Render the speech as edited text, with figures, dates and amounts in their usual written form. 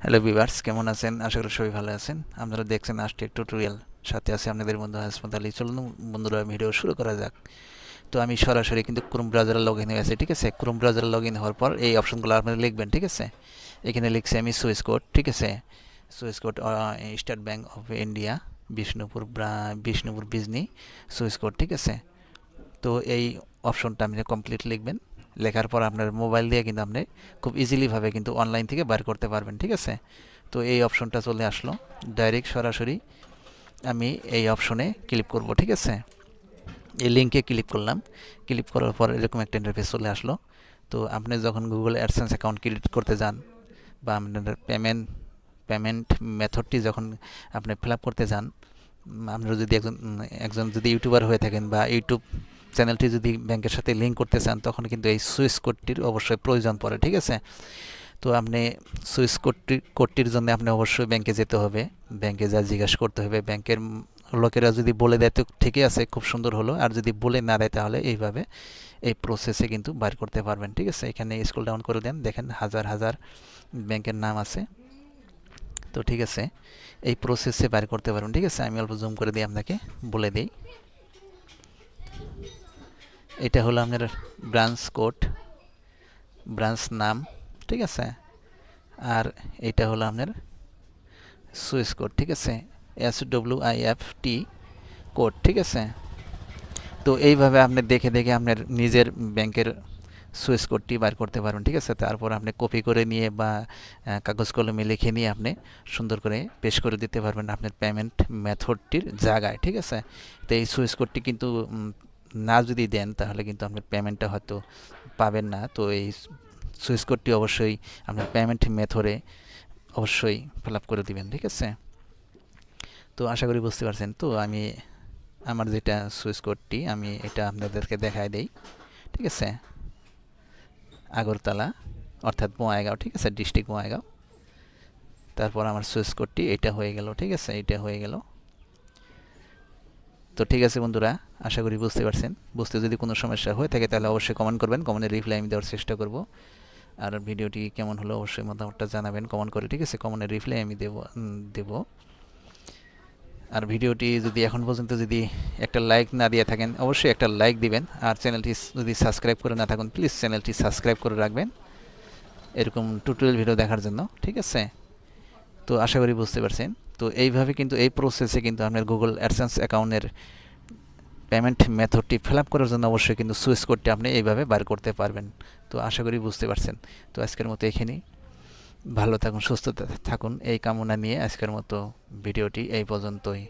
Hello viewers, কেমন আছেন? আশা করি সবাই ভালো আছেন। আপনারা দেখছেন আজটেক টিউটোরিয়াল, সাথে আছে আপনাদের বন্ধু হাসপাত আলী। চলুন বন্ধুরা, ভিডিও শুরু করা যাক। তো আমি সরাসরি কিন্তু ক্রোম ব্রাউজারে লগ ইন হয়ে আছি, ঠিক আছে? ক্রোম ব্রাউজারে লগ ইন হওয়ার পর এই অপশনগুলো আপনারা লিখবেন, ঠিক আছে? এখানে লিখছি আমি সুইচ কোড, ঠিক আছে? Switch code state bank of India, Bishnupur Bijni switch code, ঠিক আছে? তো এই অপশনটা আপনি কমপ্লিট লিখবেন। লেখার পর আপনার মোবাইল দিয়ে কিন্তু আপনি খুব ইজিলিভাবে কিন্তু অনলাইন থেকে বার করতে পারবেন, ঠিক আছে? তো এই অপশনটা চলে আসলো, ডাইরেক্ট সরাসরি আমি এই অপশনে ক্লিক করব, ঠিক আছে? এই লিঙ্কে ক্লিক করলাম। ক্লিক করার পর এরকম একটা ইন্টারফেস চলে আসলো। তো আপনি যখন গুগল অ্যাডসেন্স অ্যাকাউন্ট ক্রিয়েট করতে যান বা আপনার পেমেন্ট মেথডটি যখন আপনি ফিল আপ করতে যান, আপনারা যদি একজন যদি ইউটিউবার হয়ে থাকেন বা ইউটিউব চ্যানেলটি যদি ব্যাংকের সাথে লিঙ্ক করতে চান, তখন কিন্তু এই সুইচ কোডটির অবশ্যই প্রয়োজন পড়ে, ঠিক আছে? তো আপনি সুইচ কোডটির জন্য আপনি অবশ্যই ব্যাংকে যেতে হবে। ব্যাংকে যা জিজ্ঞাসা করতে হবে, ব্যাংকের লোকেরা যদি বলে দেয় তো ঠিকই আছে, খুব সুন্দর হলো। আর যদি বলে না দেয় তাহলে এইভাবে এই প্রসেসে কিন্তু বার করতে পারবেন, ঠিক আছে? এখানে স্ক্রল ডাউন করে দেন, দেখেন হাজার হাজার ব্যাংকের নাম আছে। তো ঠিক আছে, এই প্রসেসে বার করতে পারবেন, ঠিক আছে? আমি অল্প জুম করে দিয়ে আপনাকে বলে দিই। এটা হলো আপনার ব্রাঞ্চ কোড, ব্রাঞ্চ নাম, ঠিক আছে? আর এটা হলো আপনার সুইচ কোড, ঠিক আছে? SWIFT কোড, ঠিক আছে? তো এইভাবে আপনি দেখে দেখে আপনার নিজের ব্যাংকের সুইচ কোডটি বার করতে পারবেন, ঠিক আছে? তারপর আপনি কপি করে নিয়ে বা কাগজ কলমে লিখে নিয়ে আপনি সুন্দর করে পেশ করে দিতে পারবেন আপনার পেমেন্ট মেথডটির জায়গায়, ঠিক আছে? তো এই সুইচ কোডটি কিন্তু না যদি দেন তাহলে কিন্তু আপনার পেমেন্টটা হয়তো পাবেন না। তো এই সুইচ কোডটি অবশ্যই আপনার পেমেন্ট মেথডে অবশ্যই ফিল আপ করে দিবেন, ঠিক আছে? তো আশা করি বুঝতে পারছেন। তো আমি আমার যেটা সুইচ কোডটি আমি এটা আপনাদেরকে দেখায় দেই, ঠিক আছে? আগরতলা অর্থাৎ বঙ্গাইগাঁও, ঠিক আছে? ডিস্ট্রিক্ট বঙ্গাইগাঁও। তারপর আমার সুইচ কোডটি এটা হয়ে গেল, ঠিক আছে? এটা হয়ে গেল। তো ঠিক আছে বন্ধুরা, আশা করি বুঝতে পারছেন। বুঝতে যদি কোনো সমস্যা হয়ে থাকে তাহলে অবশ্যই কমেন্ট করবেন, কমেন্টের রিপ্লাই আমি দেওয়ার চেষ্টা করব। আর ভিডিওটি কেমন হলো অবশ্যই মতামতটা জানাবেন কমেন্ট করে, ঠিক আছে? কমেন্টের রিপ্লাই আমি দেব। আর ভিডিওটি যদি এখন পর্যন্ত যদি একটা লাইক না দিয়ে থাকেন অবশ্যই একটা লাইক দিবেন। আর চ্যানেলটি যদি সাবস্ক্রাইব করে না থাকুন প্লিজ চ্যানেলটি সাবস্ক্রাইব করে রাখবেন এরকম টিউটোরিয়াল ভিডিও দেখার জন্য, ঠিক আছে? তো আশা করি বুঝতে পারছেন। তো এইভাবে কিন্তু এই প্রসেসে কিন্তু আপনার গুগল অ্যাডসেন্স অ্যাকাউন্টের পেমেন্ট মেথডটি ফিল আপ করার জন্য অবশ্যই কিন্তু সুইচ কোডটি আপনি এইভাবে বার করতে পারবেন। তো আশা করি বুঝতে পারছেন। তো আজকের মতো এখানেই, ভালো থাকুন, সুস্থ থাকুন এই কামনা নিয়ে আজকের মতো ভিডিওটি এই পর্যন্তই।